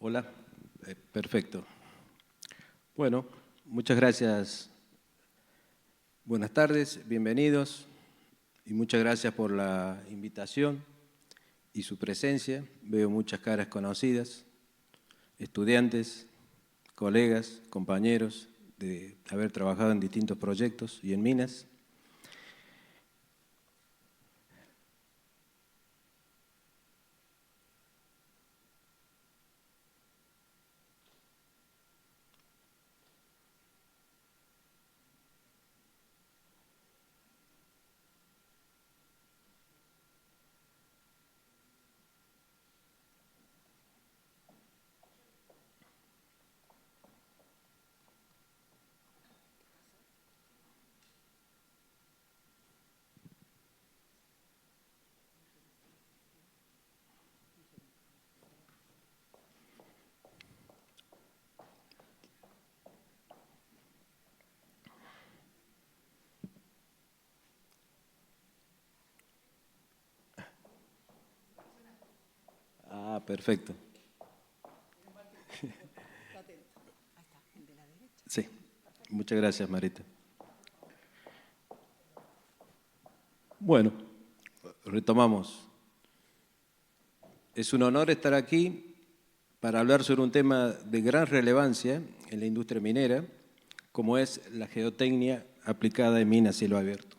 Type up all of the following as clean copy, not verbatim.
Hola, perfecto. Bueno, muchas gracias. Buenas tardes, bienvenidos y muchas gracias por la invitación y su presencia. Veo muchas caras conocidas, estudiantes, colegas, compañeros de haber trabajado en distintos proyectos y en minas. Ah, perfecto. Sí, muchas gracias, Marita. Bueno, retomamos. Es un honor estar aquí para hablar sobre un tema de gran relevancia en la industria minera, como es la geotecnia aplicada en minas a cielo abierto.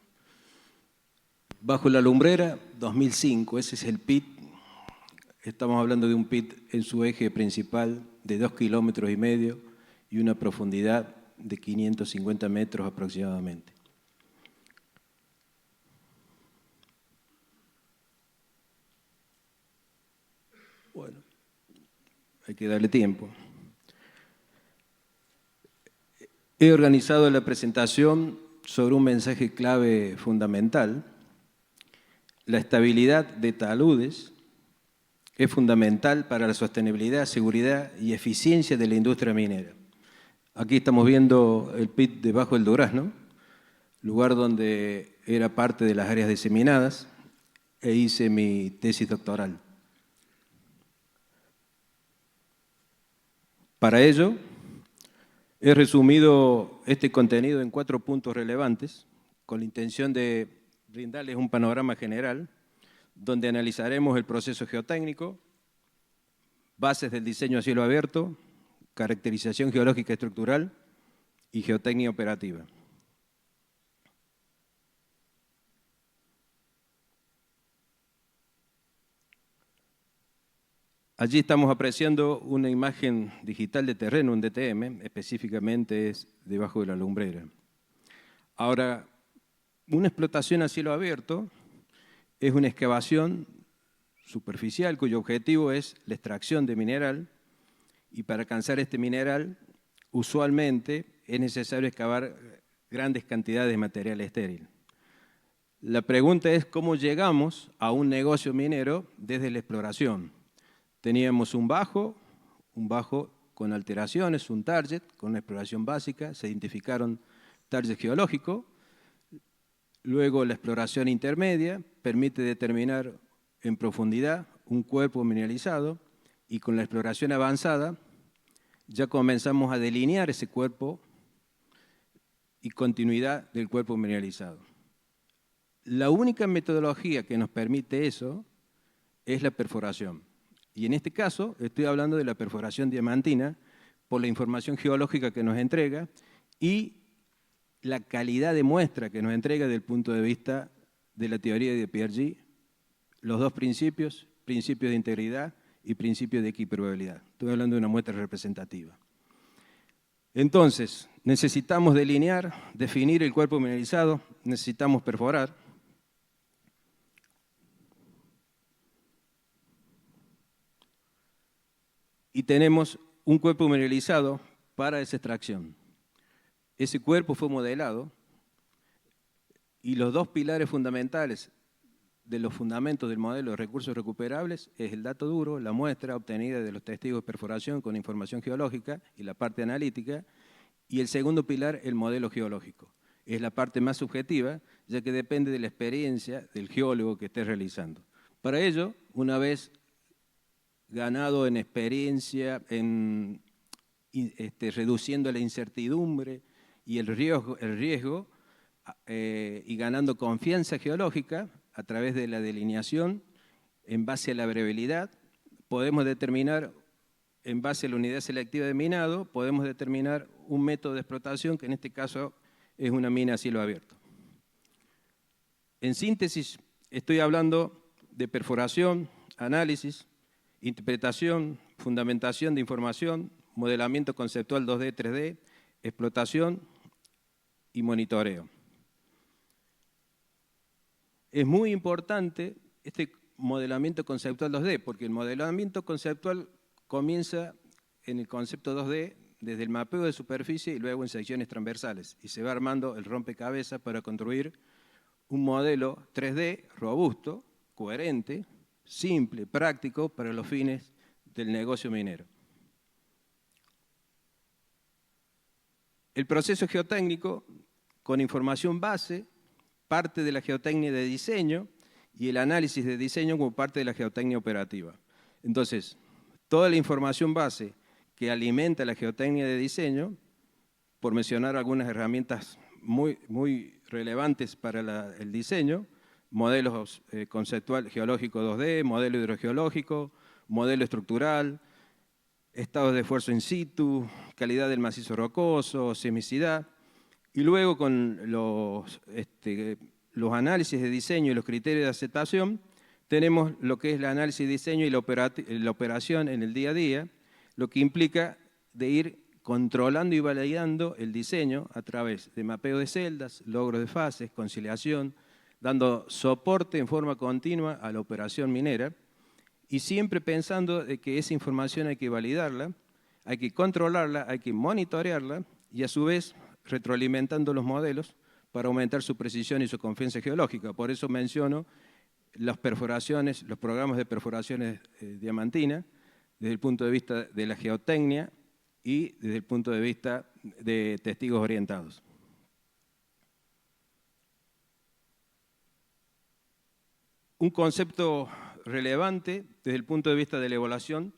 Bajo la lumbrera 2005, ese es el pit. Estamos hablando de un pit en su eje principal de 2,5 kilómetros y una profundidad de 550 metros aproximadamente. Bueno, hay que darle tiempo. He organizado la presentación sobre un mensaje clave fundamental. La estabilidad de taludes es fundamental para la sostenibilidad, seguridad y eficiencia de la industria minera. Aquí estamos viendo el pit debajo del Durazno, lugar donde era parte de las áreas diseminadas e hice mi tesis doctoral. Para ello, he resumido este contenido en 4 puntos relevantes, con la intención de brindarles un panorama general, donde analizaremos el proceso geotécnico, bases del diseño a cielo abierto, caracterización geológica estructural y geotecnia operativa. Allí estamos apreciando una imagen digital de terreno, un DTM, específicamente es debajo de la lumbrera. Ahora, una explotación a cielo abierto es una excavación superficial cuyo objetivo es la extracción de mineral, y para alcanzar este mineral usualmente es necesario excavar grandes cantidades de material estéril. La pregunta es cómo llegamos a un negocio minero desde la exploración. Teníamos un bajo con alteraciones, un target con una exploración básica, se identificaron targets geológicos. Luego la exploración intermedia permite determinar en profundidad un cuerpo mineralizado, y con la exploración avanzada ya comenzamos a delinear ese cuerpo y continuidad del cuerpo mineralizado. La única metodología que nos permite eso es la perforación. Y en este caso estoy hablando de la perforación diamantina por la información geológica que nos entrega y la calidad de muestra que nos entrega desde el punto de vista de la teoría de Piaget, los dos principios, principio de integridad y principio de equiprobabilidad. Estoy hablando de una muestra representativa. Entonces, necesitamos delinear, definir el cuerpo mineralizado, necesitamos perforar. Y tenemos un cuerpo mineralizado para esa extracción. Ese cuerpo fue modelado y los dos pilares fundamentales de los fundamentos del modelo de recursos recuperables es el dato duro, la muestra obtenida de los testigos de perforación con información geológica y la parte analítica, y el segundo pilar, el modelo geológico. Es la parte más subjetiva, ya que depende de la experiencia del geólogo que esté realizando. Para ello, una vez ganado en experiencia, reduciendo la incertidumbre y el riesgo y ganando confianza geológica a través de la delineación en base a la variabilidad. Podemos determinar, en base a la unidad selectiva de minado, podemos determinar un método de explotación que en este caso es una mina a cielo abierto. En síntesis, estoy hablando de perforación, análisis, interpretación, fundamentación de información, modelamiento conceptual 2D, 3D, explotación y monitoreo. Es muy importante este modelamiento conceptual 2D, porque el modelamiento conceptual comienza en el concepto 2D desde el mapeo de superficie y luego en secciones transversales, y se va armando el rompecabezas para construir un modelo 3D robusto, coherente, simple, práctico para los fines del negocio minero. El proceso geotécnico, con información base, parte de la geotecnia de diseño y el análisis de diseño como parte de la geotecnia operativa. Entonces, toda la información base que alimenta la geotecnia de diseño, por mencionar algunas herramientas muy relevantes para el diseño, modelos conceptual geológico 2D, modelo hidrogeológico, modelo estructural, estados de esfuerzo in situ, calidad del macizo rocoso, sismicidad, y luego con los análisis de diseño y los criterios de aceptación, tenemos lo que es el análisis de diseño y la operación en el día a día, lo que implica de ir controlando y validando el diseño a través de mapeo de celdas, logros de fases, conciliación, dando soporte en forma continua a la operación minera y siempre pensando de que esa información hay que validarla, hay que controlarla, hay que monitorearla y a su vez retroalimentando los modelos para aumentar su precisión y su confianza geológica. Por eso menciono las perforaciones, los programas de perforaciones diamantina desde el punto de vista de la geotecnia y desde el punto de vista de testigos orientados. Un concepto relevante desde el punto de vista de la evaluación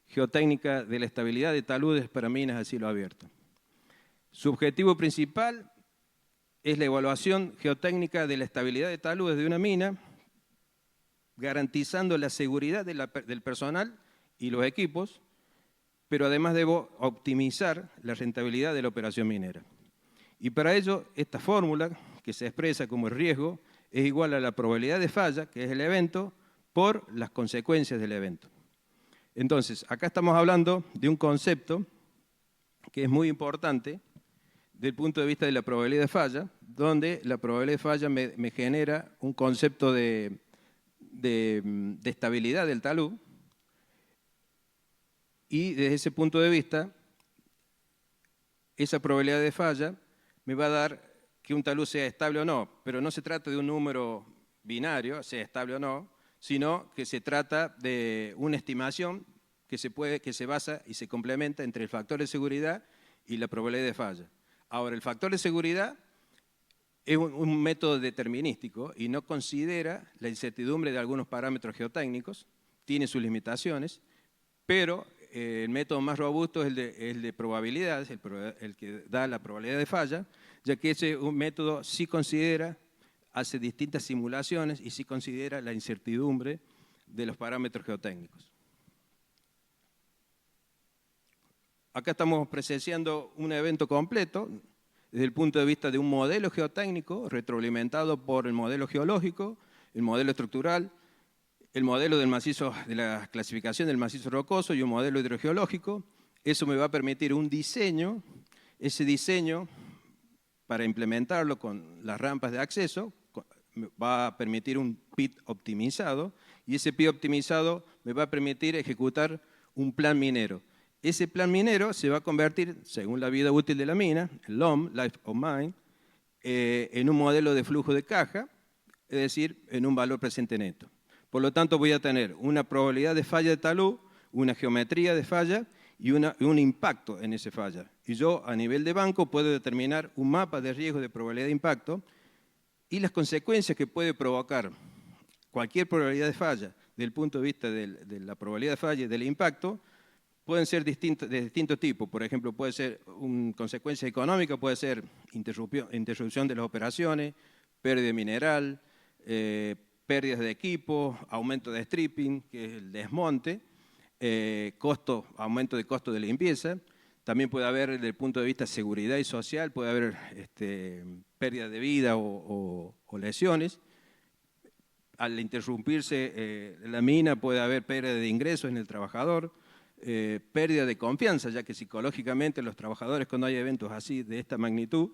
geotécnica de la estabilidad de taludes para minas a cielo abierto. Su objetivo principal es la evaluación geotécnica de la estabilidad de taludes de una mina, garantizando la seguridad del personal y los equipos, pero además debo optimizar la rentabilidad de la operación minera. Y para ello, esta fórmula, que se expresa como el riesgo, es igual a la probabilidad de falla, que es el evento, por las consecuencias del evento. Entonces, acá estamos hablando de un concepto que es muy importante desde el punto de vista de la probabilidad de falla, donde la probabilidad de falla me genera un concepto de estabilidad del talud, y desde ese punto de vista, esa probabilidad de falla me va a dar que un talud sea estable o no, pero no se trata de un número binario, sea estable o no, sino que se trata de una estimación que se basa y se complementa entre el factor de seguridad y la probabilidad de falla. Ahora, el factor de seguridad es un método determinístico y no considera la incertidumbre de algunos parámetros geotécnicos, tiene sus limitaciones, pero el método más robusto es el de probabilidades, el que da la probabilidad de falla, ya que ese un método sí considera, hace distintas simulaciones y sí considera la incertidumbre de los parámetros geotécnicos. Acá estamos presenciando un evento completo desde el punto de vista de un modelo geotécnico retroalimentado por el modelo geológico, el modelo estructural, el modelo del macizo, de la clasificación del macizo rocoso y un modelo hidrogeológico. Eso me va a permitir un diseño, ese diseño para implementarlo con las rampas de acceso va a permitir un pit optimizado y ese pit optimizado me va a permitir ejecutar un plan minero. Ese plan minero se va a convertir, según la vida útil de la mina, el LOM, Life of Mine, en un modelo de flujo de caja, es decir, en un valor presente neto. Por lo tanto, voy a tener una probabilidad de falla de talud, una geometría de falla y un impacto en esa falla. Y yo, a nivel de banco, puedo determinar un mapa de riesgo de probabilidad de impacto y las consecuencias que puede provocar cualquier probabilidad de falla desde el punto de vista de la probabilidad de falla y del impacto, pueden ser de distintos tipos. Por ejemplo, puede ser una consecuencia económica, puede ser interrupción de las operaciones, pérdida mineral, pérdidas de equipo, aumento de stripping, que es el desmonte, aumento de costo de limpieza. También puede haber, desde el punto de vista de seguridad y social, puede haber pérdida de vida o lesiones. Al interrumpirse la mina puede haber pérdida de ingresos en el trabajador, pérdida de confianza, ya que psicológicamente los trabajadores, cuando hay eventos así de esta magnitud,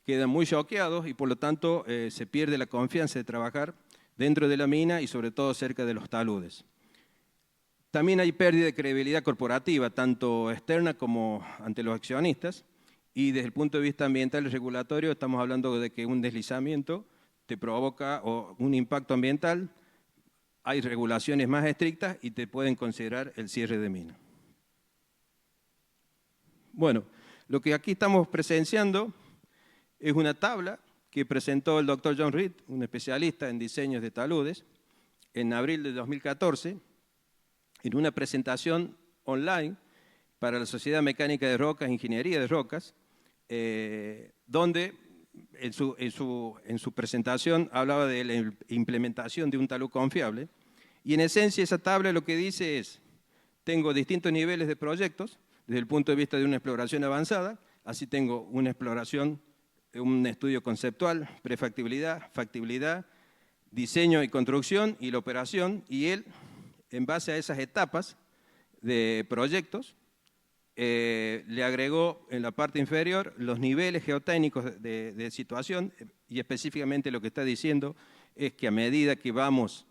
quedan muy choqueados y por lo tanto se pierde la confianza de trabajar dentro de la mina y sobre todo cerca de los taludes. También hay pérdida de credibilidad corporativa, tanto externa como ante los accionistas, y desde el punto de vista ambiental y regulatorio estamos hablando de que un deslizamiento te provoca un impacto ambiental, hay regulaciones más estrictas y te pueden considerar el cierre de mina. Bueno, lo que aquí estamos presenciando es una tabla que presentó el doctor John Reed, un especialista en diseños de taludes, en abril de 2014, en una presentación online para la Sociedad Mecánica de Rocas e Ingeniería de Rocas, donde en su presentación hablaba de la implementación de un talud confiable. Y en esencia esa tabla lo que dice es, tengo distintos niveles de proyectos, desde el punto de vista de una exploración avanzada, así tengo una exploración, un estudio conceptual, prefactibilidad, factibilidad, diseño y construcción y la operación, y él, en base a esas etapas de proyectos, le agregó en la parte inferior los niveles geotécnicos de situación, y específicamente lo que está diciendo es que a medida que vamos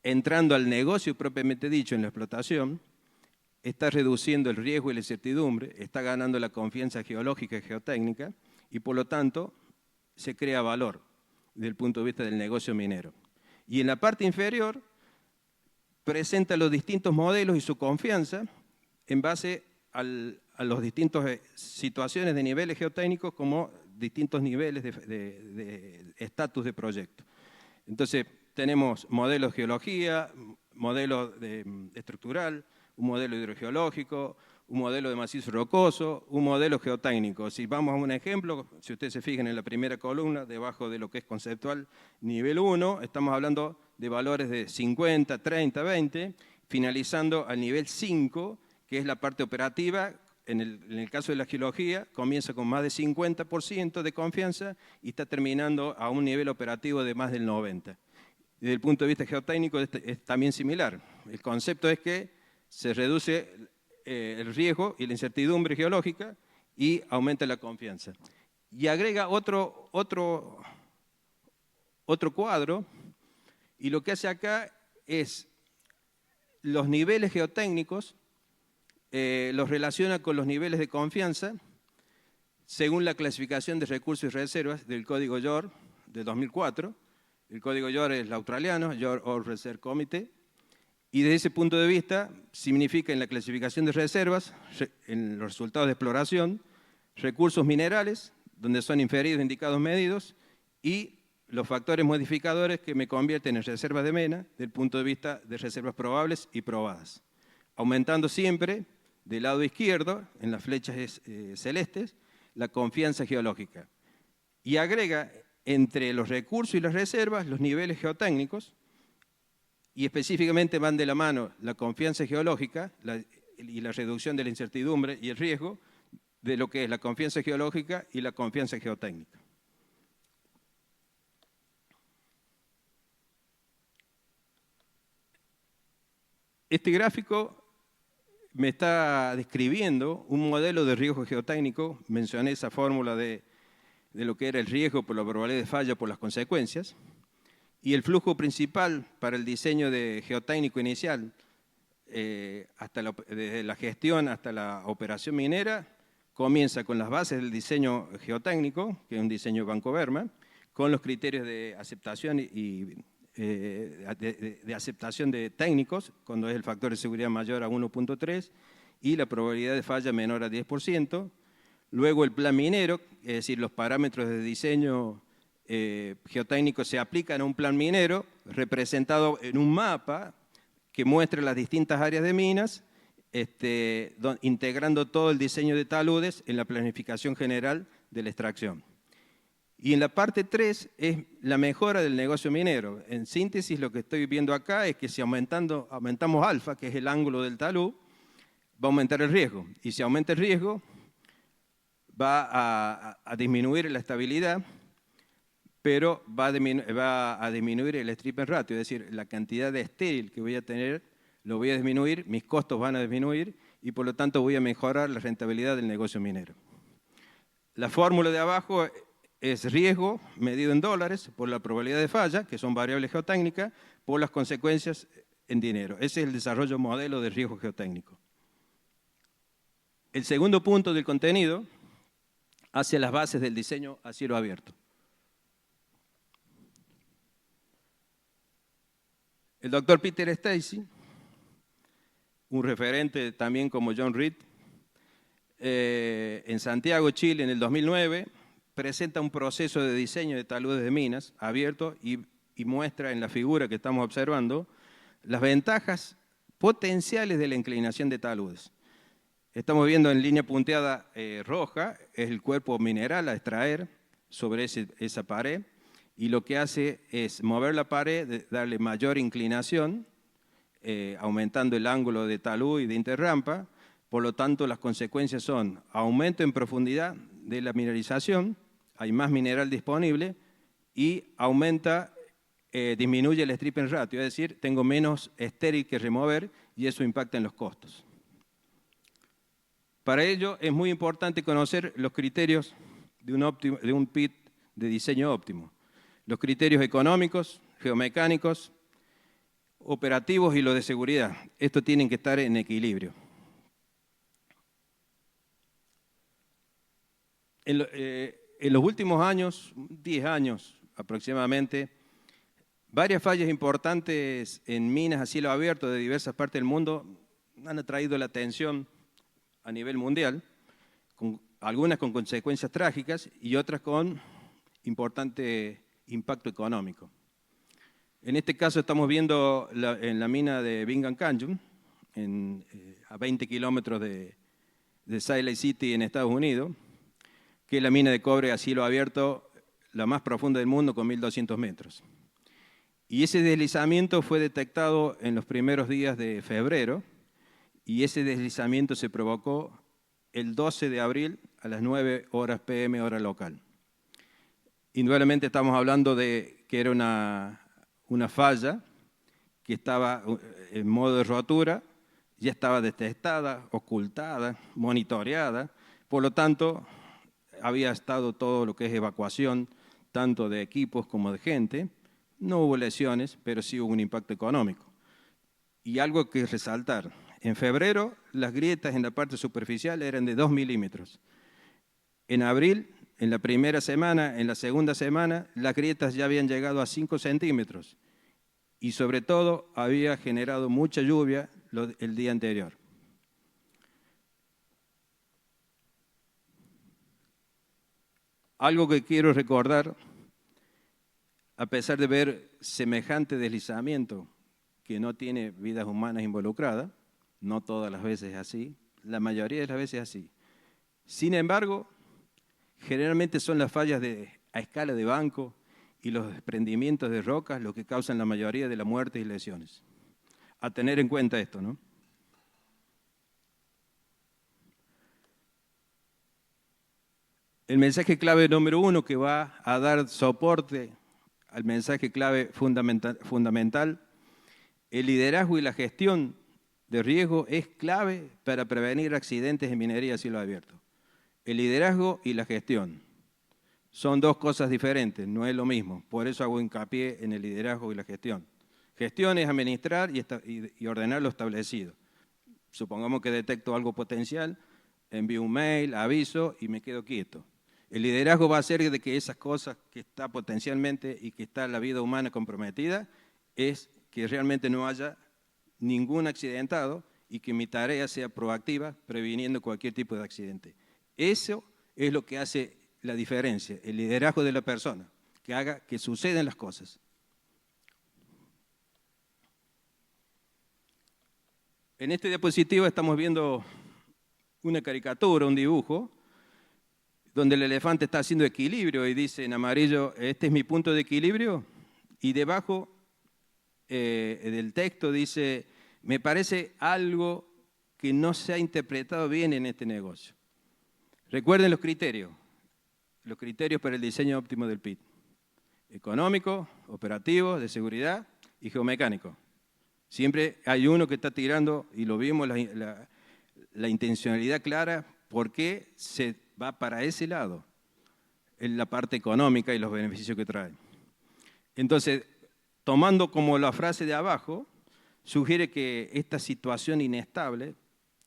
entrando al negocio propiamente dicho en la explotación, está reduciendo el riesgo y la incertidumbre, está ganando la confianza geológica y geotécnica y por lo tanto se crea valor desde el punto de vista del negocio minero. Y en la parte inferior presenta los distintos modelos y su confianza en base a las distintas situaciones de niveles geotécnicos como distintos niveles de estatus de proyecto. Entonces, tenemos modelos de geología, modelo estructural, un modelo hidrogeológico, un modelo de macizo rocoso, un modelo geotécnico. Si vamos a un ejemplo, si ustedes se fijan en la primera columna, debajo de lo que es conceptual nivel 1, estamos hablando de valores de 50, 30, 20, finalizando al nivel 5, que es la parte operativa. En el caso de la geología, comienza con más de 50% de confianza y está terminando a un nivel operativo de más del 90%. Desde el punto de vista geotécnico es también similar. El concepto es que se reduce el riesgo y la incertidumbre geológica y aumenta la confianza. Y agrega otro cuadro, y lo que hace acá es los niveles geotécnicos, los relaciona con los niveles de confianza según la clasificación de recursos y reservas del Código JORC de 2004. El Código JORC es el australiano, JORC Ore Reserve Committee, y desde ese punto de vista significa en la clasificación de reservas, en los resultados de exploración, recursos minerales, donde son inferidos indicados medidos, y los factores modificadores que me convierten en reservas de mena, desde el punto de vista de reservas probables y probadas, aumentando siempre del lado izquierdo, en las flechas celestes, la confianza geológica. Y agrega entre los recursos y las reservas los niveles geotécnicos, y específicamente van de la mano la confianza geológica y la reducción de la incertidumbre y el riesgo de lo que es la confianza geológica y la confianza geotécnica. Este gráfico me está describiendo un modelo de riesgo geotécnico. Mencioné esa fórmula de lo que era el riesgo por la probabilidad de falla por las consecuencias. Y el flujo principal para el diseño de geotécnico inicial, desde la gestión hasta la operación minera, comienza con las bases del diseño geotécnico, que es un diseño Banco-Verma, con los criterios de aceptación de aceptación de técnicos, cuando es el factor de seguridad mayor a 1.3 y la probabilidad de falla menor a 10%. Luego el plan minero, es decir, los parámetros de diseño geotécnicos se aplican a un plan minero representado en un mapa que muestra las distintas áreas de minas, integrando todo el diseño de taludes en la planificación general de la extracción. Y en la parte 3 es la mejora del negocio minero. En síntesis, lo que estoy viendo acá es que si aumentamos alfa, que es el ángulo del talud, va a aumentar el riesgo. Y si aumenta el riesgo, va a disminuir la estabilidad, pero va a disminuir el stripping ratio, es decir, la cantidad de estéril que voy a tener, lo voy a disminuir, mis costos van a disminuir y por lo tanto voy a mejorar la rentabilidad del negocio minero. La fórmula de abajo es riesgo medido en dólares por la probabilidad de falla, que son variables geotécnicas, por las consecuencias en dinero. Ese es el desarrollo modelo de riesgo geotécnico. El segundo punto del contenido hacia las bases del diseño a cielo abierto. El doctor Peter Stacy, un referente también como John Reed, en Santiago, Chile, en el 2009, presenta un proceso de diseño de taludes de minas abierto y muestra en la figura que estamos observando las ventajas potenciales de la inclinación de taludes. Estamos viendo en línea punteada roja, es el cuerpo mineral a extraer sobre esa pared, y lo que hace es mover la pared, darle mayor inclinación, aumentando el ángulo de talud y de interrampa. Por lo tanto, las consecuencias son aumento en profundidad de la mineralización, hay más mineral disponible y disminuye el stripping ratio, es decir, tengo menos estéril que remover y eso impacta en los costos. Para ello es muy importante conocer los criterios de un pit de diseño óptimo. Los criterios económicos, geomecánicos, operativos y los de seguridad. Estos tienen que estar en equilibrio. En los últimos años, 10 años aproximadamente, varias fallas importantes en minas a cielo abierto de diversas partes del mundo han atraído la atención a nivel mundial, algunas con consecuencias trágicas y otras con importante impacto económico. En este caso estamos viendo en la mina de Bingham Canyon, a 20 kilómetros de Salt Lake City en Estados Unidos, que es la mina de cobre a cielo abierto, la más profunda del mundo, con 1.200 metros. Y ese deslizamiento fue detectado en los primeros días de febrero, y ese deslizamiento se provocó el 12 de abril a las 9 horas PM, hora local. Indudablemente estamos hablando de que era una falla que estaba en modo de rotura, ya estaba detectada, ocultada, monitoreada, por lo tanto había estado todo lo que es evacuación, tanto de equipos como de gente. No hubo lesiones, pero sí hubo un impacto económico. Y algo que resaltar, en febrero las grietas en la parte superficial eran de 2 milímetros. En abril, en la primera semana, en la segunda semana, las grietas ya habían llegado a 5 centímetros. Y sobre todo había generado mucha lluvia el día anterior. Algo que quiero recordar, a pesar de ver semejante deslizamiento que no tiene vidas humanas involucradas, no todas las veces es así, la mayoría de las veces es así. Sin embargo, generalmente son las fallas a escala de banco y los desprendimientos de rocas lo que causan la mayoría de las muertes y lesiones. A tener en cuenta esto, ¿no? El mensaje clave número 1 que va a dar soporte al mensaje clave fundamental, el liderazgo y la gestión de riesgo es clave para prevenir accidentes en minería a cielo abierto. El liderazgo y la gestión son dos cosas diferentes, no es lo mismo. Por eso hago hincapié en el liderazgo y la gestión. Gestión es administrar y ordenar lo establecido. Supongamos que detecto algo potencial, envío un mail, aviso y me quedo quieto. El liderazgo va a ser de que esas cosas que está potencialmente y que está la vida humana comprometida, es que realmente no haya ningún accidentado y que mi tarea sea proactiva, previniendo cualquier tipo de accidente. Eso es lo que hace la diferencia, el liderazgo de la persona. que haga que sucedan las cosas. En este diapositivo estamos viendo una caricatura, un dibujo, donde el elefante está haciendo equilibrio y dice en amarillo, este es mi punto de equilibrio, y debajo del texto dice, me parece algo que no se ha interpretado bien en este negocio. Recuerden los criterios para el diseño óptimo del PIT. Económico, operativo, de seguridad y geomecánico. Siempre hay uno que está tirando, y lo vimos, la intencionalidad clara, por qué se va para ese lado, en la parte económica y los beneficios que trae. Entonces, tomando como la frase de abajo, sugiere que esta situación inestable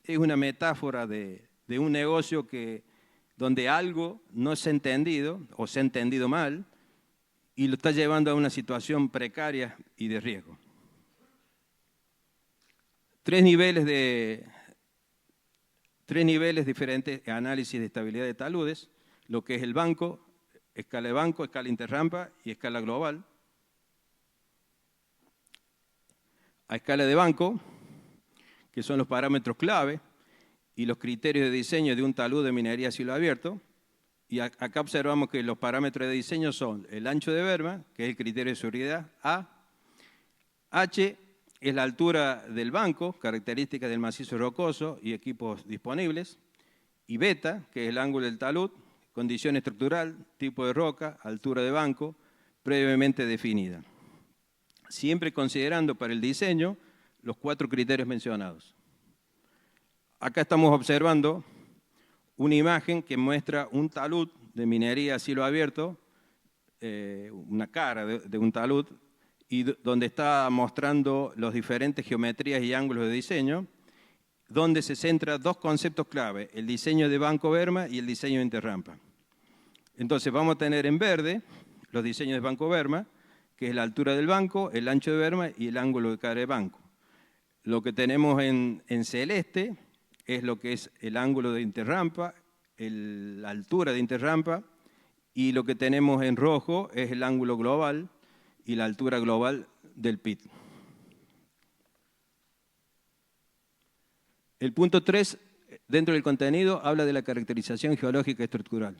es una metáfora de un negocio donde algo no se ha entendido o se ha entendido mal y lo está llevando a una situación precaria y de riesgo. Tres niveles diferentes de análisis de estabilidad de taludes, lo que es el banco, escala interrampa y escala global. A escala de banco, que son los parámetros clave y los criterios de diseño de un talud de minería a cielo abierto. Y acá observamos que los parámetros de diseño son el ancho de berma, que es el criterio de seguridad, A. H es la altura del banco, características del macizo rocoso y equipos disponibles. Y beta, que es el ángulo del talud, condición estructural, tipo de roca, altura de banco, previamente definida. Siempre considerando para el diseño los 4 criterios mencionados. Acá estamos observando una imagen que muestra un talud de minería a cielo abierto, una cara de un talud, y donde está mostrando las diferentes geometrías y ángulos de diseño, donde se centra 2 conceptos clave, el diseño de banco berma y el diseño de interrampa. Entonces vamos a tener en verde los diseños de banco berma, que es la altura del banco, el ancho de berma y el ángulo de cara de banco. Lo que tenemos en celeste es lo que es el ángulo de interrampa, la altura de interrampa, y lo que tenemos en rojo es el ángulo global y la altura global del PIT. El punto 3, dentro del contenido, habla de la caracterización geológica estructural.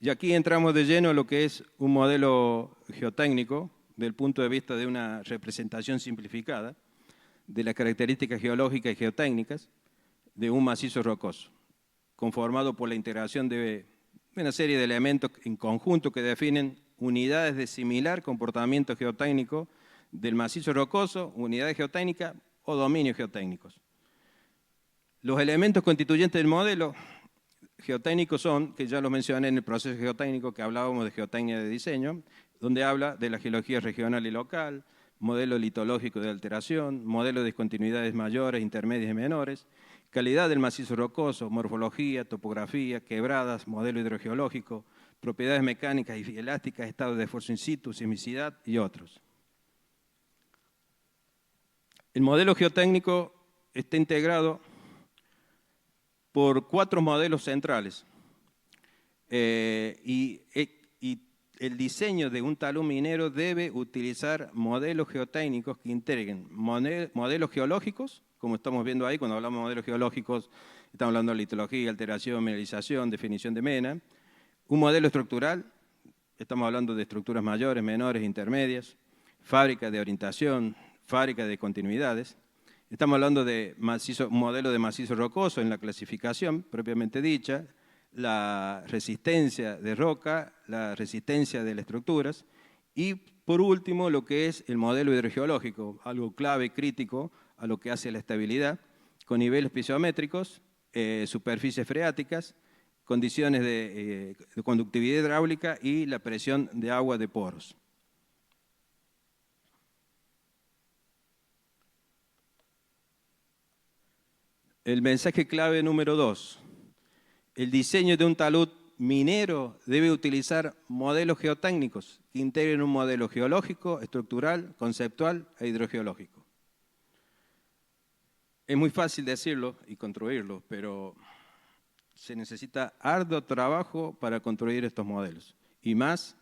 Y aquí entramos de lleno a lo que es un modelo geotécnico, del punto de vista de una representación simplificada de las características geológicas y geotécnicas de un macizo rocoso, conformado por la integración de una serie de elementos en conjunto que definen unidades de similar comportamiento geotécnico del macizo rocoso, unidades geotécnicas o dominios geotécnicos. Los elementos constituyentes del modelo geotécnico son, que ya los mencioné en el proceso geotécnico que hablábamos de geotecnia de diseño, donde habla de la geología regional y local, modelo litológico de alteración, modelo de discontinuidades mayores, intermedias y menores, calidad del macizo rocoso, morfología, topografía, quebradas, modelo hidrogeológico, propiedades mecánicas y elásticas, estado de esfuerzo in situ, sismicidad y otros. El modelo geotécnico está integrado por 4 modelos centrales y el diseño de un talud minero debe utilizar modelos geotécnicos que integren modelos geológicos, como estamos viendo ahí, cuando hablamos de modelos geológicos, estamos hablando de litología, alteración, mineralización, definición de mena. Un modelo estructural, estamos hablando de estructuras mayores, menores, intermedias, fábrica de orientación, fábrica de continuidades. Estamos hablando de un modelo de macizo rocoso en la clasificación propiamente dicha, la resistencia de roca, la resistencia de las estructuras y por último lo que es el modelo hidrogeológico, algo clave, crítico a lo que hace la estabilidad, con niveles piezométricos, superficies freáticas, condiciones de conductividad hidráulica y la presión de agua de poros. El mensaje clave número 2. El diseño de un talud minero debe utilizar modelos geotécnicos que integren un modelo geológico, estructural, conceptual e hidrogeológico. Es muy fácil decirlo y construirlo, pero se necesita arduo trabajo para construir estos modelos. Y más,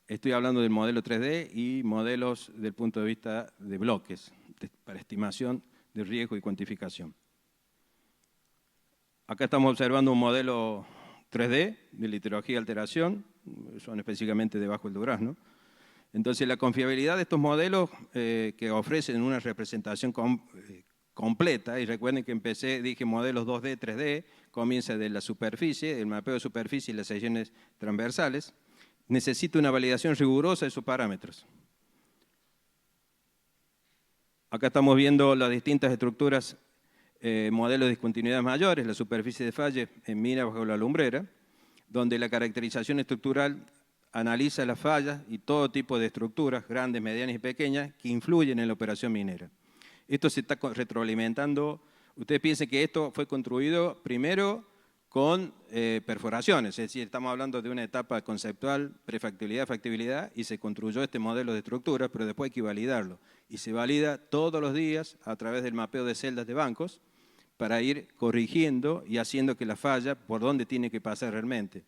estoy hablando del modelo 3D y modelos del punto de vista de bloques, para estimación de riesgo y cuantificación. Acá estamos observando un modelo 3D de literología y alteración, son específicamente de bajo el durazno. Entonces, la confiabilidad de estos modelos que ofrecen una representación completa, y recuerden que dije modelos 2D, 3D, comienza de la superficie, el mapeo de superficie y las secciones transversales, necesita una validación rigurosa de sus parámetros. Acá estamos viendo las distintas estructuras, modelos de discontinuidades mayores, la superficie de falla en mina bajo la lumbrera, donde la caracterización estructural analiza las fallas y todo tipo de estructuras, grandes, medianas y pequeñas, que influyen en la operación minera. Esto se está retroalimentando. Ustedes piensen que esto fue construido primero con perforaciones, es decir, estamos hablando de una etapa conceptual, prefactibilidad, factibilidad, y se construyó este modelo de estructuras, pero después hay que validarlo. Y se valida todos los días a través del mapeo de celdas de bancos para ir corrigiendo y haciendo que la falla por dónde tiene que pasar realmente.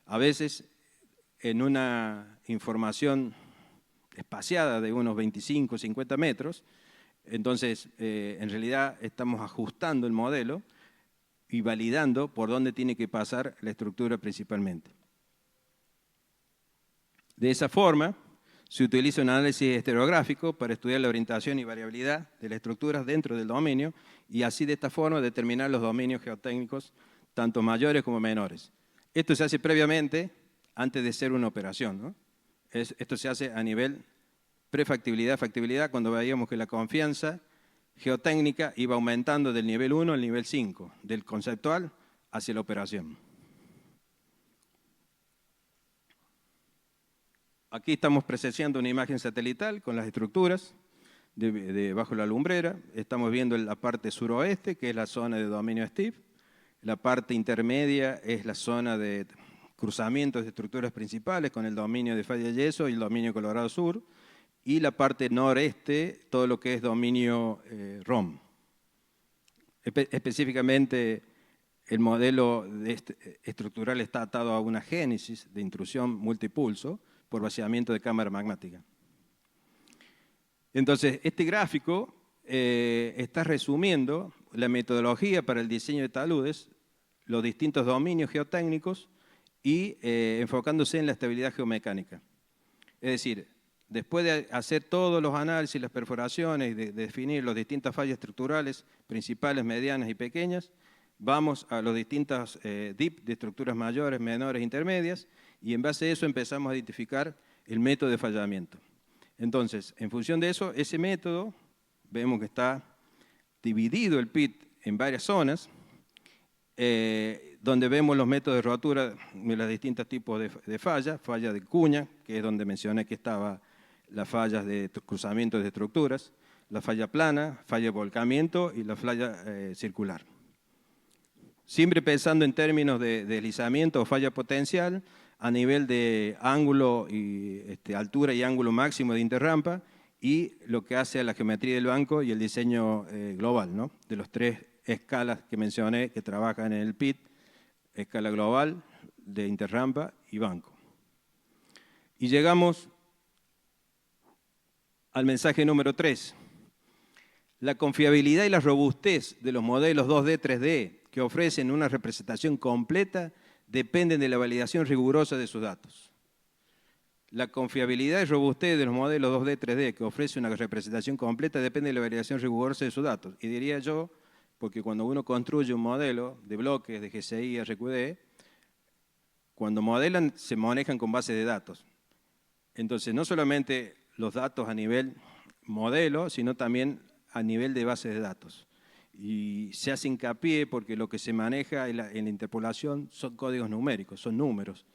A veces, en una información espaciada de unos 25 o 50 metros, entonces en realidad estamos ajustando el modelo y validando por dónde tiene que pasar la estructura principalmente. De esa forma, se utiliza un análisis estereográfico para estudiar la orientación y variabilidad de las estructuras dentro del dominio y así de esta forma determinar los dominios geotécnicos, tanto mayores como menores. Esto se hace previamente, antes de ser una operación, ¿no? Esto se hace a nivel prefactibilidad, factibilidad, cuando veíamos que la confianza geotécnica iba aumentando del nivel 1 al nivel 5, del conceptual hacia la operación. Aquí estamos presenciando una imagen satelital con las estructuras bajo la lumbrera. Estamos viendo la parte suroeste, que es la zona de dominio STIP. La parte intermedia es la zona de cruzamientos de estructuras principales con el dominio de falla de yeso y el dominio Colorado Sur. Y la parte noreste, todo lo que es dominio ROM. Específicamente, el modelo estructural está atado a una génesis de intrusión multipulso por vaciamiento de cámara magmática. Entonces, este gráfico está resumiendo la metodología para el diseño de taludes, los distintos dominios geotécnicos y enfocándose en la estabilidad geomecánica. Es decir, después de hacer todos los análisis, las perforaciones y de definir las distintas fallas estructurales, principales, medianas y pequeñas, vamos a los distintos DIP de estructuras mayores, menores e intermedias, y en base a eso empezamos a identificar el método de fallamiento. Entonces, en función de eso, ese método, vemos que está dividido el PIT en varias zonas, donde vemos los métodos de rotura de los distintos tipos de fallas, falla de cuña, que es donde mencioné que estaba las fallas de cruzamiento de estructuras, la falla plana, falla de volcamiento y la falla circular. Siempre pensando en términos de deslizamiento o falla potencial a nivel de ángulo y altura y ángulo máximo de interrampa y lo que hace a la geometría del banco y el diseño global, ¿no? De los tres escalas que mencioné que trabajan en el PIT, escala global, de interrampa y banco. Y llegamos al mensaje número 3. La confiabilidad y la robustez de los modelos 2D, 3D que ofrecen una representación completa dependen de la validación rigurosa de sus datos. La confiabilidad y robustez de los modelos 2D, 3D que ofrecen una representación completa depende de la validación rigurosa de sus datos. Y diría yo, porque cuando uno construye un modelo de bloques de GCI, RQD, cuando modelan se manejan con bases de datos. Entonces, no solamente los datos a nivel modelo, sino también a nivel de base de datos. Y se hace hincapié porque lo que se maneja en la interpolación son códigos numéricos, son números.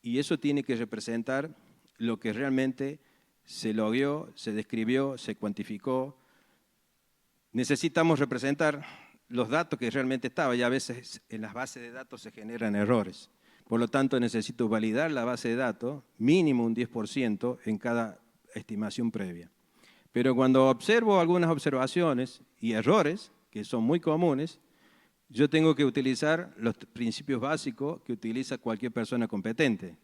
Y eso tiene que representar lo que realmente se logueó, se describió, se cuantificó. Necesitamos representar los datos que realmente estaban y a veces en las bases de datos se generan errores. Por lo tanto, necesito validar la base de datos, mínimo un 10% en cada estimación previa. Pero cuando observo algunas observaciones y errores, que son muy comunes, yo tengo que utilizar los principios básicos que utiliza cualquier persona competente.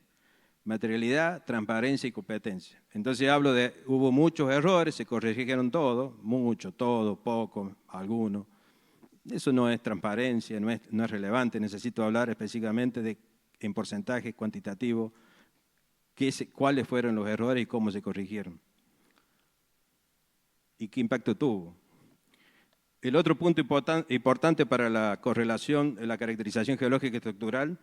Materialidad, transparencia y competencia. Entonces hablo de, hubo muchos errores, se corrigieron todos, mucho, todo, poco, algunos. Eso no es transparencia, no es relevante, necesito hablar específicamente de, en porcentaje cuantitativo, cuáles fueron los errores y cómo se corrigieron. Y qué impacto tuvo. El otro punto importante para la correlación, la caracterización geológica y estructural,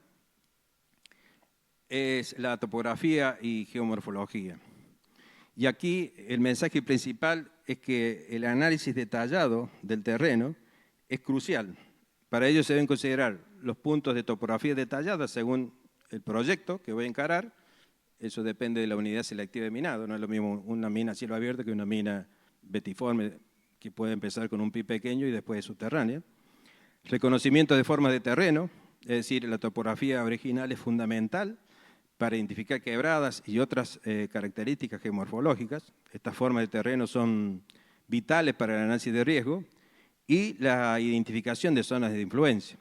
es la topografía y geomorfología. Y aquí el mensaje principal es que el análisis detallado del terreno es crucial. Para ello se deben considerar los puntos de topografía detallada según el proyecto que voy a encarar. Eso depende de la unidad selectiva de minado. No es lo mismo una mina a cielo abierto que una mina betiforme que puede empezar con un pi pequeño y después subterránea. Reconocimiento de formas de terreno, es decir, la topografía original es fundamental para identificar quebradas y otras características geomorfológicas. Estas formas de terreno son vitales para el análisis de riesgo y la identificación de zonas de influencia.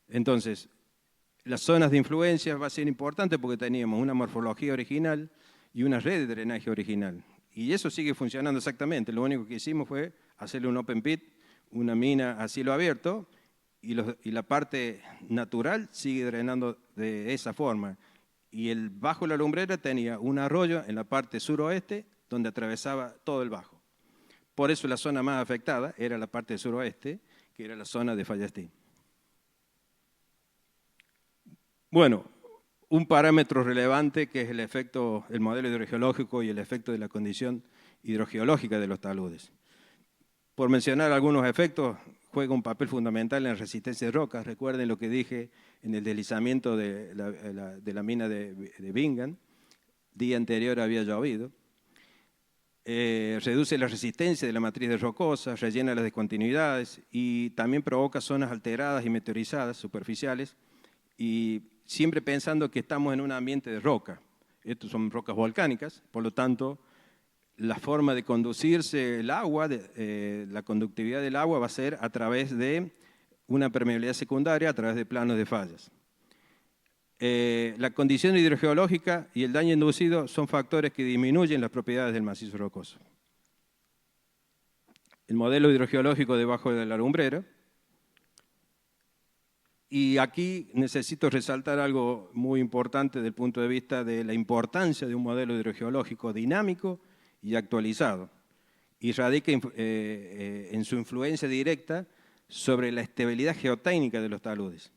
Entonces, las zonas de influencia va a ser importante porque teníamos una morfología original y una red de drenaje original. Y eso sigue funcionando exactamente. Lo único que hicimos fue hacerle un open pit, una mina a cielo abierto, y la parte natural sigue drenando de esa forma. Y bajo la lumbrera tenía un arroyo en la parte suroeste donde atravesaba todo el bajo. Por eso la zona más afectada era la parte suroeste, que era la zona de Fallestín. Bueno, un parámetro relevante que es el modelo hidrogeológico y el efecto de la condición hidrogeológica de los taludes. Por mencionar algunos efectos, juega un papel fundamental en la resistencia de rocas. Recuerden lo que dije en el deslizamiento de la mina de Bingham. Día anterior había llovido. Reduce la resistencia de la matriz de rocosas, rellena las discontinuidades y también provoca zonas alteradas y meteorizadas superficiales, y siempre pensando que estamos en un ambiente de roca. Estos son rocas volcánicas, por lo tanto, la forma de conducirse el agua, la conductividad del agua va a ser a través de una permeabilidad secundaria, a través de planos de fallas. La condición hidrogeológica y el daño inducido son factores que disminuyen las propiedades del macizo rocoso. El modelo hidrogeológico debajo de la lumbrera. Y aquí necesito resaltar algo muy importante desde el punto de vista de la importancia de un modelo hidrogeológico dinámico y actualizado. Y radica en su influencia directa sobre la estabilidad geotécnica de los taludes.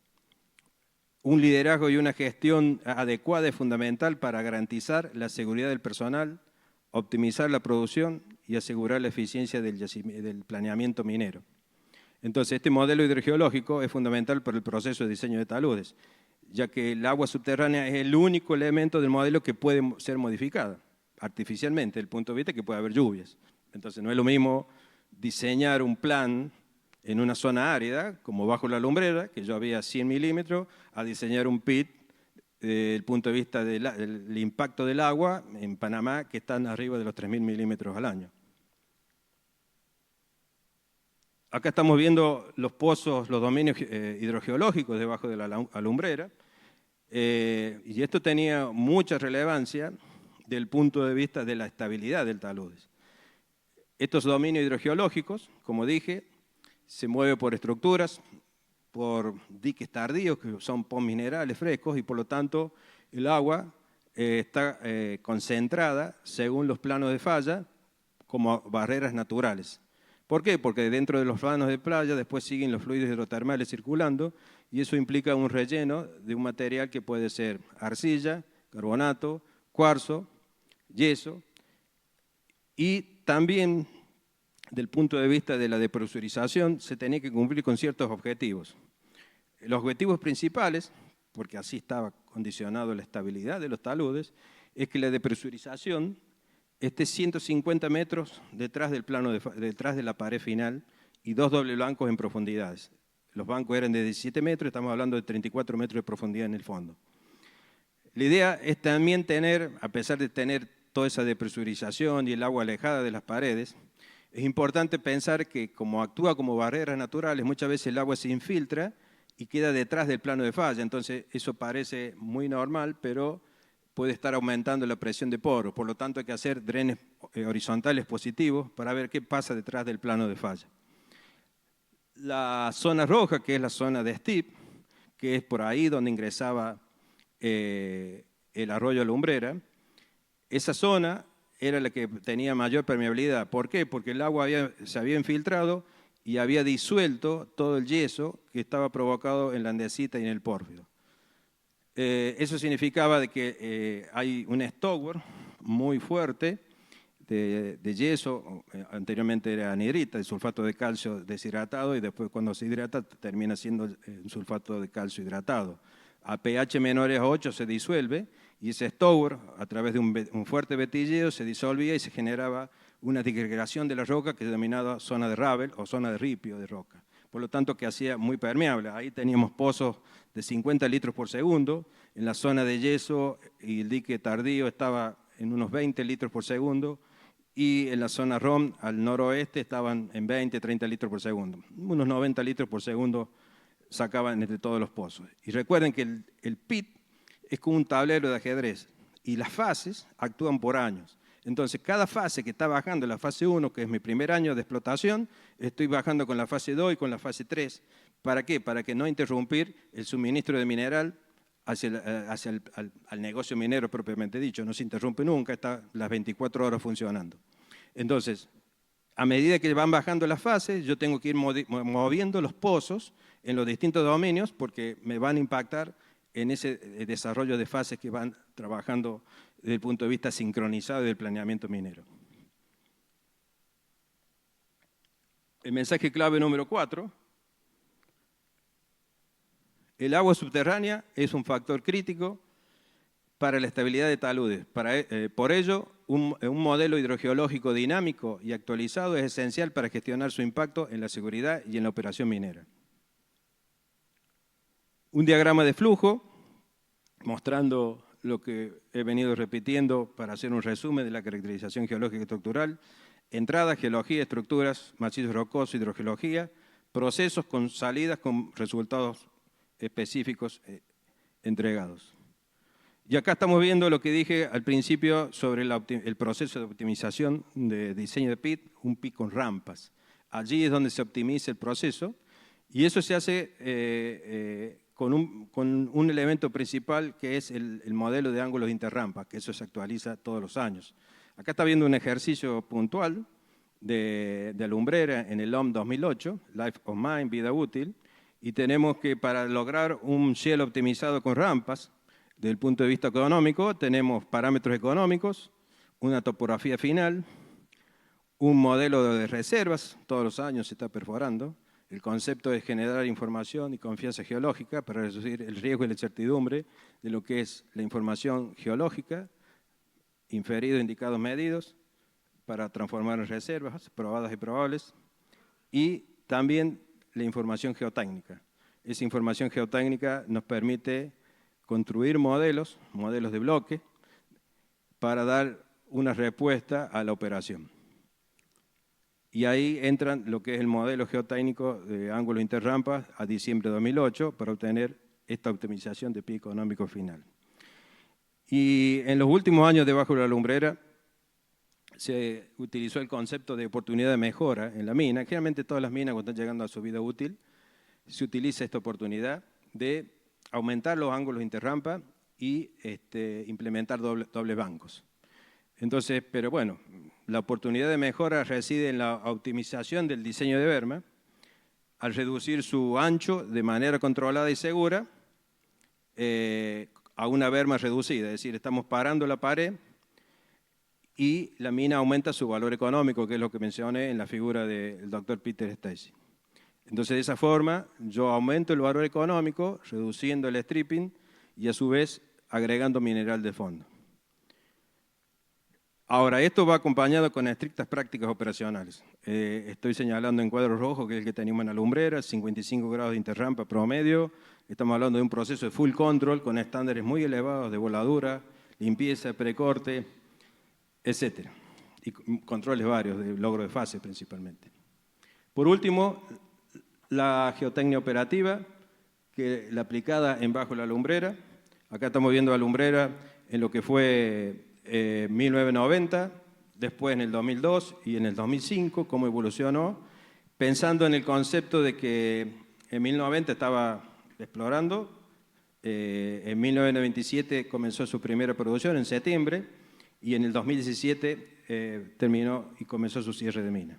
Un liderazgo y una gestión adecuada es fundamental para garantizar la seguridad del personal, optimizar la producción y asegurar la eficiencia del planeamiento minero. Entonces, este modelo hidrogeológico es fundamental para el proceso de diseño de taludes, ya que el agua subterránea es el único elemento del modelo que puede ser modificada artificialmente, desde el punto de vista que puede haber lluvias. Entonces, no es lo mismo diseñar un plan en una zona árida, como bajo la lumbrera, que yo había 100 milímetros, a diseñar un pit desde el punto de vista del impacto del agua en Panamá, que están arriba de los 3.000 milímetros al año. Acá estamos viendo los pozos, los dominios hidrogeológicos debajo de la alumbrera, y esto tenía mucha relevancia del punto de vista de la estabilidad del taludes. Estos dominios hidrogeológicos, como dije, se mueven por estructuras, por diques tardíos, que son postminerales frescos, y por lo tanto el agua está concentrada según los planos de falla como barreras naturales. ¿Por qué? Porque dentro de los planos de playa después siguen los fluidos hidrotermales circulando, y eso implica un relleno de un material que puede ser arcilla, carbonato, cuarzo, yeso, y también del punto de vista de la depresurización se tenía que cumplir con ciertos objetivos. Los objetivos principales, porque así estaba condicionado la estabilidad de los taludes, es que la depresurización esté 150 metros detrás detrás de la pared final y 2 doble blancos en profundidades. Los bancos eran de 17 metros, estamos hablando de 34 metros de profundidad en el fondo. La idea es también tener, a pesar de tener toda esa depresurización y el agua alejada de las paredes, es importante pensar que como actúa como barreras naturales, muchas veces el agua se infiltra y queda detrás del plano de falla. Entonces eso parece muy normal, pero puede estar aumentando la presión de poros. Por lo tanto hay que hacer drenes horizontales positivos para ver qué pasa detrás del plano de falla. La zona roja, que es la zona de Steve, que es por ahí donde ingresaba el arroyo Lumbrera, esa zona era la que tenía mayor permeabilidad. ¿Por qué? Porque el agua se había infiltrado y había disuelto todo el yeso que estaba provocado en la andesita y en el pórfido. Eso significaba de que hay un stower muy fuerte de yeso, anteriormente era anhidrita, el sulfato de calcio deshidratado, y después cuando se hidrata termina siendo un sulfato de calcio hidratado. A pH menores a 8 se disuelve y ese stower, a través de un fuerte vetilleo, se disolvía y se generaba una disgregación de la roca que es denominada zona de Ravel o zona de ripio de roca. Por lo tanto, que hacía muy permeable. Ahí teníamos pozos de 50 litros por segundo. En la zona de yeso y el dique tardío estaba en unos 20 litros por segundo. Y en la zona ROM, al noroeste, estaban en 20, 30 litros por segundo. Unos 90 litros por segundo sacaban entre todos los pozos. Y recuerden que el PIT es como un tablero de ajedrez y las fases actúan por años. Entonces, cada fase que está bajando, la fase 1, que es mi primer año de explotación, estoy bajando con la fase 2 y con la fase 3. ¿Para qué? Para que no interrumpir el suministro de mineral al negocio minero propiamente dicho. No se interrumpe nunca, está las 24 horas funcionando. Entonces, a medida que van bajando las fases, yo tengo que ir moviendo los pozos en los distintos dominios porque me van a impactar en ese desarrollo de fases que van trabajando desde el punto de vista sincronizado del planeamiento minero. El mensaje clave número 4. El agua subterránea es un factor crítico para la estabilidad de taludes. Por ello, un modelo hidrogeológico dinámico y actualizado es esencial para gestionar su impacto en la seguridad y en la operación minera. Un diagrama de flujo mostrando lo que he venido repitiendo para hacer un resumen de la caracterización geológica y estructural. Entrada, geología, estructuras, macizos rocosos, hidrogeología, procesos con salidas con resultados específicos entregados. Y acá estamos viendo lo que dije al principio sobre el proceso de optimización de diseño de PIT, un PIT con rampas. Allí es donde se optimiza el proceso y eso se hace con un elemento principal que es el modelo de ángulos de interrampa, que eso se actualiza todos los años. Acá está viendo un ejercicio puntual de Lumbrera en el LOM 2008, Life of Mine, vida útil, y tenemos que para lograr un shell optimizado con rampas, desde el punto de vista económico, tenemos parámetros económicos, una topografía final, un modelo de reservas, todos los años se está perforando. El concepto es generar información y confianza geológica para reducir el riesgo y la incertidumbre de lo que es la información geológica, inferidos, indicados, medidos, para transformar en reservas probadas y probables, y también la información geotécnica. Esa información geotécnica nos permite construir modelos de bloque, para dar una respuesta a la operación. Y ahí entran lo que es el modelo geotécnico de ángulo interrampas a diciembre de 2008 para obtener esta optimización de PIT económico final. Y en los últimos años debajo de la lumbrera se utilizó el concepto de oportunidad de mejora en la mina. Generalmente todas las minas cuando están llegando a su vida útil se utiliza esta oportunidad de aumentar los ángulos de interrampa y implementar dobles bancos. Entonces, pero bueno, la oportunidad de mejora reside en la optimización del diseño de berma, al reducir su ancho de manera controlada y segura a una berma reducida, es decir, estamos parando la pared y la mina aumenta su valor económico, que es lo que mencioné en la figura del doctor Peter Stacy. Entonces, de esa forma, yo aumento el valor económico, reduciendo el stripping y a su vez agregando mineral de fondo. Ahora, esto va acompañado con estrictas prácticas operacionales. Estoy señalando en cuadro rojo, que es el que teníamos en la lumbrera, 55 grados de interrampa promedio. Estamos hablando de un proceso de full control con estándares muy elevados de voladura, limpieza, precorte, etc. Y controles varios, de logro de fase principalmente. Por último, la geotecnia operativa, que la aplicada en bajo la lumbrera. Acá estamos viendo la lumbrera en lo que fue 1990, después en el 2002 y en el 2005, cómo evolucionó, pensando en el concepto de que en 1990 estaba explorando, en 1997 comenzó su primera producción en septiembre y en el 2017 terminó y comenzó su cierre de mina.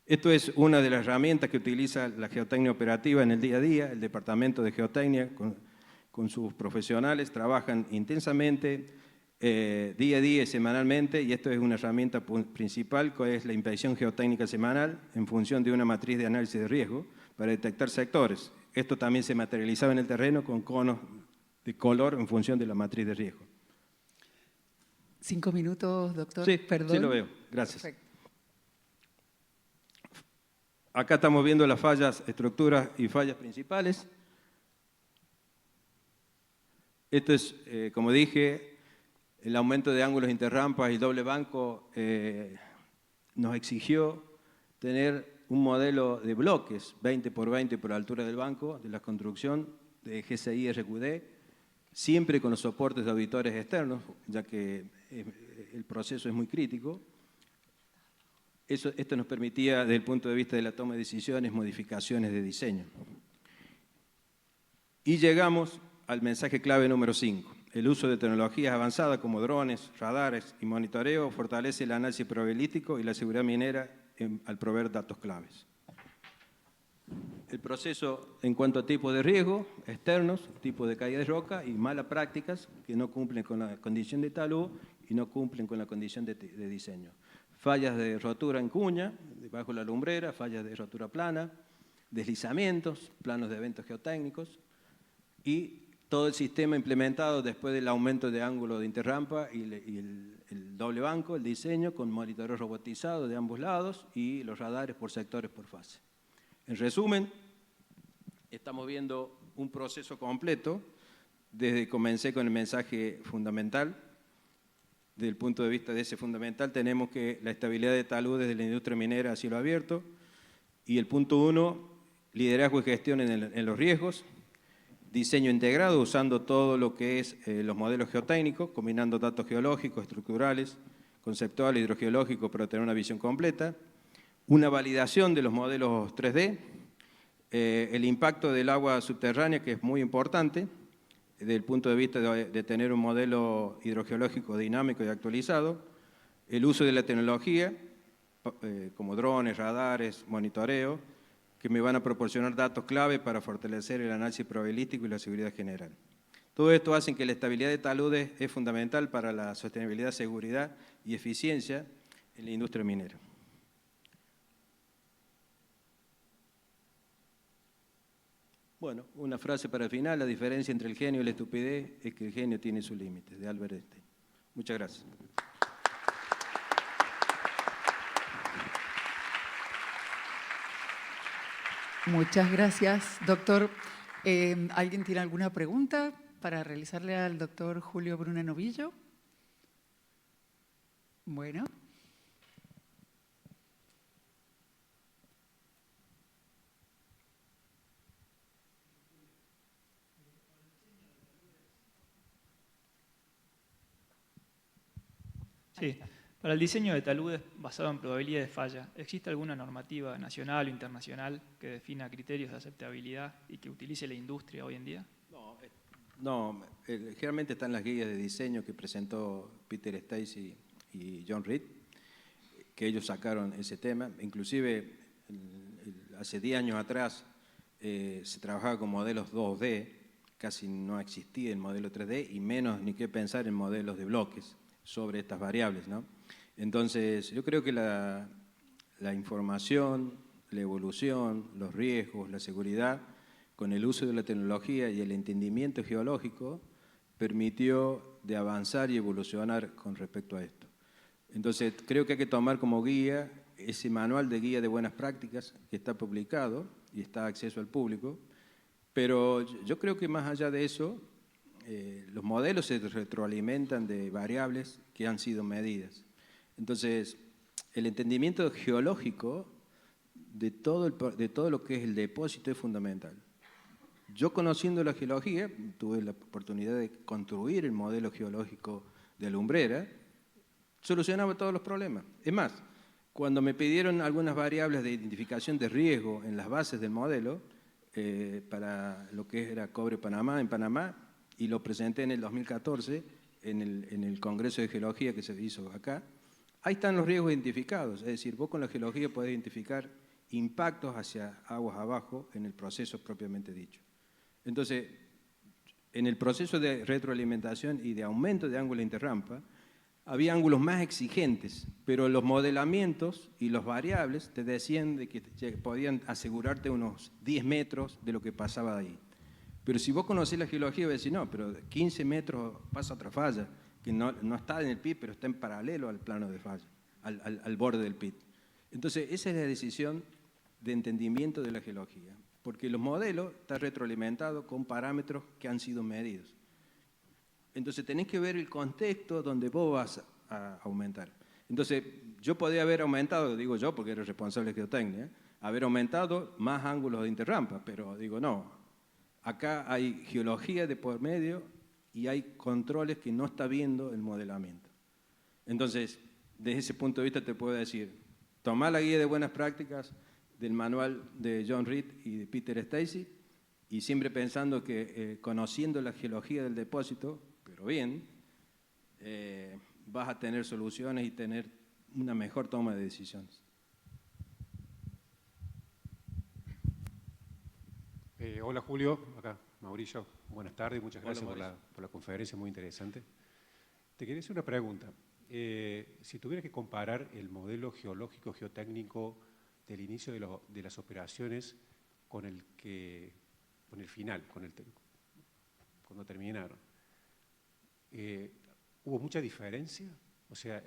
Esto es una de las herramientas que utiliza la geotecnia operativa en el día a día. El departamento de geotecnia con sus profesionales trabajan intensamente día a día y semanalmente, y esto es una herramienta principal, que es la inspección geotécnica semanal en función de una matriz de análisis de riesgo para detectar sectores. Esto también se materializaba en el terreno con conos de color en función de la matriz de riesgo. 5 minutos, doctor. Sí, perdón. Sí lo veo. Gracias. Perfecto. Acá estamos viendo las fallas, estructuras y fallas principales. Esto es, como dije, el aumento de ángulos interrampas y doble banco nos exigió tener un modelo de bloques 20 por 20 por la altura del banco de la construcción de GCI RQD, siempre con los soportes de auditores externos, ya que el proceso es muy crítico. Esto nos permitía, desde el punto de vista de la toma de decisiones, modificaciones de diseño. Y llegamos al mensaje clave número 5. El uso de tecnologías avanzadas como drones, radares y monitoreo fortalece el análisis probabilístico y la seguridad minera al proveer datos claves. El proceso en cuanto a tipos de riesgo externos, tipo de caída de roca y malas prácticas que no cumplen con la condición de talud y no cumplen con la condición de diseño. Fallas de rotura en cuña, debajo de la lumbrera, fallas de rotura plana, deslizamientos, planos de eventos geotécnicos y todo el sistema implementado después del aumento de ángulo de interrampa y el doble banco, el diseño con monitoreo robotizado de ambos lados y los radares por sectores por fase. En resumen, estamos viendo un proceso completo desde que comencé con el mensaje fundamental. Desde el punto de vista de ese fundamental tenemos que la estabilidad de talud desde la industria minera a cielo abierto y el punto 1, liderazgo y gestión en los riesgos, diseño integrado usando todo lo que es los modelos geotécnicos, combinando datos geológicos, estructurales, conceptuales, hidrogeológicos para tener una visión completa, una validación de los modelos 3D, el impacto del agua subterránea, que es muy importante, desde el punto de vista de tener un modelo hidrogeológico dinámico y actualizado, el uso de la tecnología, como drones, radares, monitoreo, que me van a proporcionar datos clave para fortalecer el análisis probabilístico y la seguridad general. Todo esto hace que la estabilidad de taludes es fundamental para la sostenibilidad, seguridad y eficiencia en la industria minera. Bueno, una frase para el final: la diferencia entre el genio y la estupidez es que el genio tiene sus límites, de Albert Einstein. Muchas gracias. Muchas gracias, doctor. ¿Alguien tiene alguna pregunta para realizarle al doctor Julio Bruna Novillo? Bueno. Sí, para el diseño de taludes basado en probabilidad de falla, ¿existe alguna normativa nacional o internacional que defina criterios de aceptabilidad y que utilice la industria hoy en día? No, generalmente están las guías de diseño que presentó Peter Stacy y John Reed, que ellos sacaron ese tema. Inclusive hace 10 años atrás se trabajaba con modelos 2D, casi no existía el modelo 3D y menos ni qué pensar en modelos de bloques sobre estas variables, ¿no? Entonces, yo creo que la información, la evolución, los riesgos, la seguridad, con el uso de la tecnología y el entendimiento geológico, permitió de avanzar y evolucionar con respecto a esto. Entonces, creo que hay que tomar como guía ese manual de guía de buenas prácticas que está publicado y está a acceso al público, pero yo creo que más allá de eso, los modelos se retroalimentan de variables que han sido medidas. Entonces, el entendimiento geológico de todo lo que es el depósito es fundamental. Yo conociendo la geología, tuve la oportunidad de construir el modelo geológico de Alumbrera, solucionaba todos los problemas. Es más, cuando me pidieron algunas variables de identificación de riesgo en las bases del modelo, para lo que era Cobre Panamá, en Panamá, y lo presenté en el 2014 en el Congreso de Geología que se hizo acá, ahí están los riesgos identificados. Es decir, vos con la geología podés identificar impactos hacia aguas abajo en el proceso propiamente dicho. Entonces, en el proceso de retroalimentación y de aumento de ángulo de interrampa, había ángulos más exigentes, pero los modelamientos y los variables te decían de que podían asegurarte unos 10 metros de lo que pasaba ahí. Pero si vos conocés la geología, vas a decir, no, pero 15 metros pasa otra falla, que no está en el pit, pero está en paralelo al plano de falla, al borde del pit. Entonces, esa es la decisión de entendimiento de la geología, porque los modelos están retroalimentados con parámetros que han sido medidos. Entonces tenés que ver el contexto donde vos vas a aumentar. Entonces yo podía haber aumentado, digo yo porque era responsable de geotecnia, haber aumentado más ángulos de interrampa, pero digo no, acá hay geología de por medio y hay controles que no está viendo el modelamiento. Entonces, desde ese punto de vista te puedo decir, tomá la guía de buenas prácticas del manual de John Reed y de Peter Stacy y siempre pensando que conociendo la geología del depósito, pero bien, vas a tener soluciones y tener una mejor toma de decisiones. Hola Julio, acá Mauricio, buenas tardes, muchas gracias Hola, por la conferencia, muy interesante. Te quería hacer una pregunta. Si tuvieras que comparar el modelo geológico, geotécnico del inicio de las operaciones con el final, cuando terminaron, ¿hubo mucha diferencia? O sea,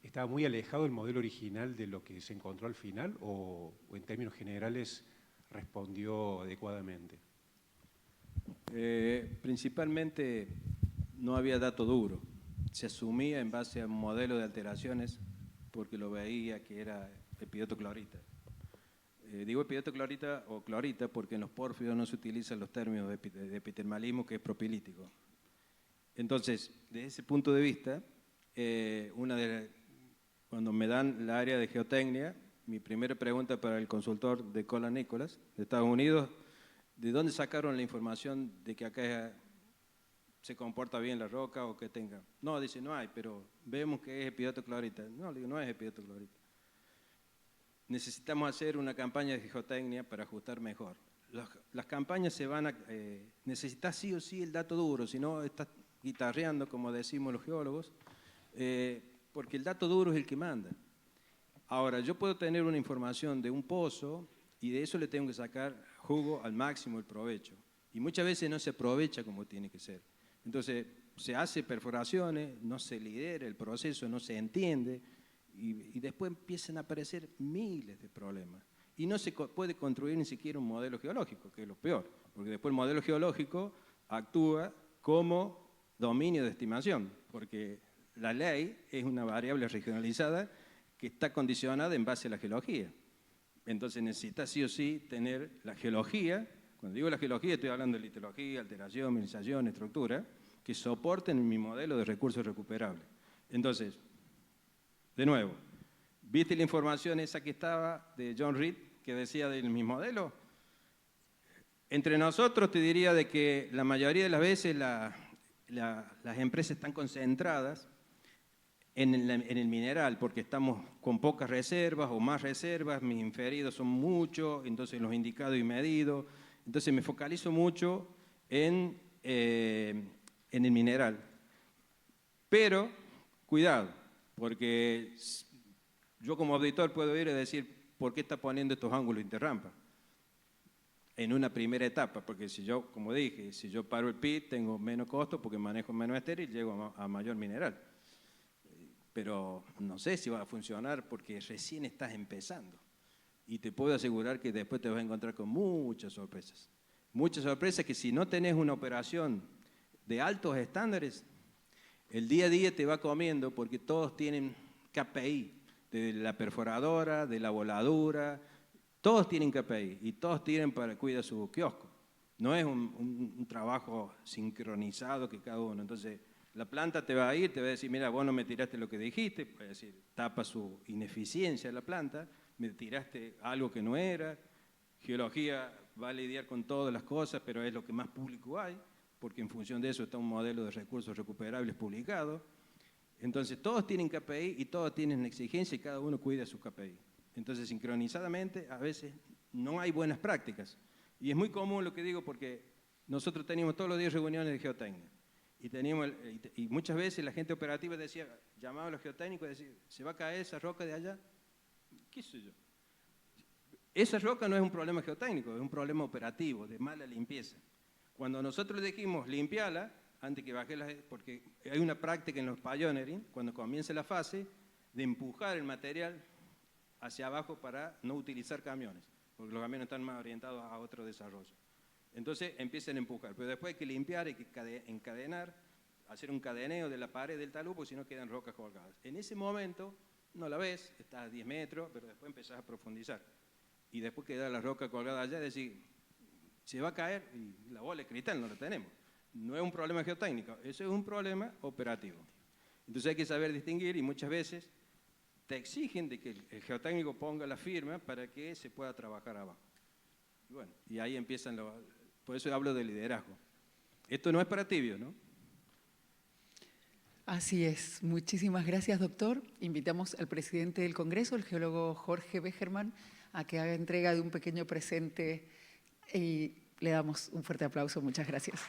¿estaba muy alejado el modelo original de lo que se encontró al final o en términos generales respondió adecuadamente? Principalmente no había dato duro. Se asumía en base a un modelo de alteraciones porque lo veía que era epidotoclorita. Digo epidotoclorita o clorita porque en los pórfidos no se utilizan los términos de epitermalismo, que es propilítico. Entonces, desde ese punto de vista, cuando me dan la área de geotecnia, mi primera pregunta para el consultor de Cola Nicholas de Estados Unidos, ¿de dónde sacaron la información de que acá se comporta bien la roca o que tenga? No, dice, no hay, pero vemos que es epidotoclorita. No, le digo, no es epidotoclorita. Necesitamos hacer una campaña de geotecnia para ajustar mejor. Las campañas se van a... necesitas sí o sí el dato duro, si no estás guitarreando, como decimos los geólogos, porque el dato duro es el que manda. Ahora, yo puedo tener una información de un pozo y de eso le tengo que sacar jugo al máximo, el provecho. Y muchas veces no se aprovecha como tiene que ser. Entonces, se hace perforaciones, no se lidera el proceso, no se entiende y después empiezan a aparecer miles de problemas. Y no se puede construir ni siquiera un modelo geológico, que es lo peor, porque después el modelo geológico actúa como dominio de estimación, porque la ley es una variable regionalizada que está condicionada en base a la geología. Entonces necesita sí o sí tener la geología, cuando digo la geología estoy hablando de litología, alteración, mineralización, estructura, que soporten mi modelo de recursos recuperables. Entonces, de nuevo, ¿viste la información esa que estaba de John Reed que decía de mi modelo? Entre nosotros te diría de que la mayoría de las veces las empresas están concentradas en el mineral porque estamos con pocas reservas o más reservas, mis inferidos son muchos, entonces los indicados y medidos. Entonces me focalizo mucho en el mineral. Pero, cuidado, porque yo como auditor puedo ir y decir, ¿por qué está poniendo estos ángulos de interrampa? En una primera etapa, porque si yo, como dije, si yo paro el pit, tengo menos costo porque manejo menos estéril y llego a mayor mineral. Pero no sé si va a funcionar porque recién estás empezando. Y te puedo asegurar que después te vas a encontrar con muchas sorpresas. Muchas sorpresas que si no tenés una operación de altos estándares, el día a día te va comiendo porque todos tienen KPI, de la perforadora, de la voladura, todos tienen KPI y todos tienen para cuidar su kiosco. No es un trabajo sincronizado que cada uno. Entonces, la planta te va a ir, te va a decir, mira, vos no me tiraste lo que dijiste, puede decir, tapa su ineficiencia la planta, me tiraste algo que no era. Geología va a lidiar con todas las cosas, pero es lo que más público hay, porque en función de eso está un modelo de recursos recuperables publicado. Entonces, todos tienen KPI y todos tienen exigencia y cada uno cuida su KPI. Entonces, sincronizadamente, a veces no hay buenas prácticas. Y es muy común lo que digo porque nosotros teníamos todos los días reuniones de geotecnia. Y muchas veces la gente operativa decía, llamaba a los geotécnicos y decía, ¿se va a caer esa roca de allá? ¿Qué sé yo? Esa roca no es un problema geotécnico, es un problema operativo, de mala limpieza. Cuando nosotros dijimos limpiarla, antes que baje porque hay una práctica en los pioneering, cuando comienza la fase, de empujar el material hacia abajo para no utilizar camiones, porque los camiones están más orientados a otro desarrollo. Entonces empiezan a empujar, pero después hay que limpiar, hay que encadenar, hacer un cadeneo de la pared del talud, porque si no quedan rocas colgadas. En ese momento no la ves, estás a 10 metros, pero después empezás a profundizar. Y después queda la roca colgada allá, es decir, se va a caer y la bola de cristal no la tenemos. No es un problema geotécnico, eso es un problema operativo. Entonces hay que saber distinguir y muchas veces te exigen de que el geotécnico ponga la firma para que se pueda trabajar abajo. Y bueno, y ahí empiezan los... Por eso hablo de liderazgo. Esto no es para tibios, ¿no? Así es. Muchísimas gracias, doctor. Invitamos al presidente del Congreso, el geólogo Jorge Bechermann, a que haga entrega de un pequeño presente y le damos un fuerte aplauso. Muchas gracias.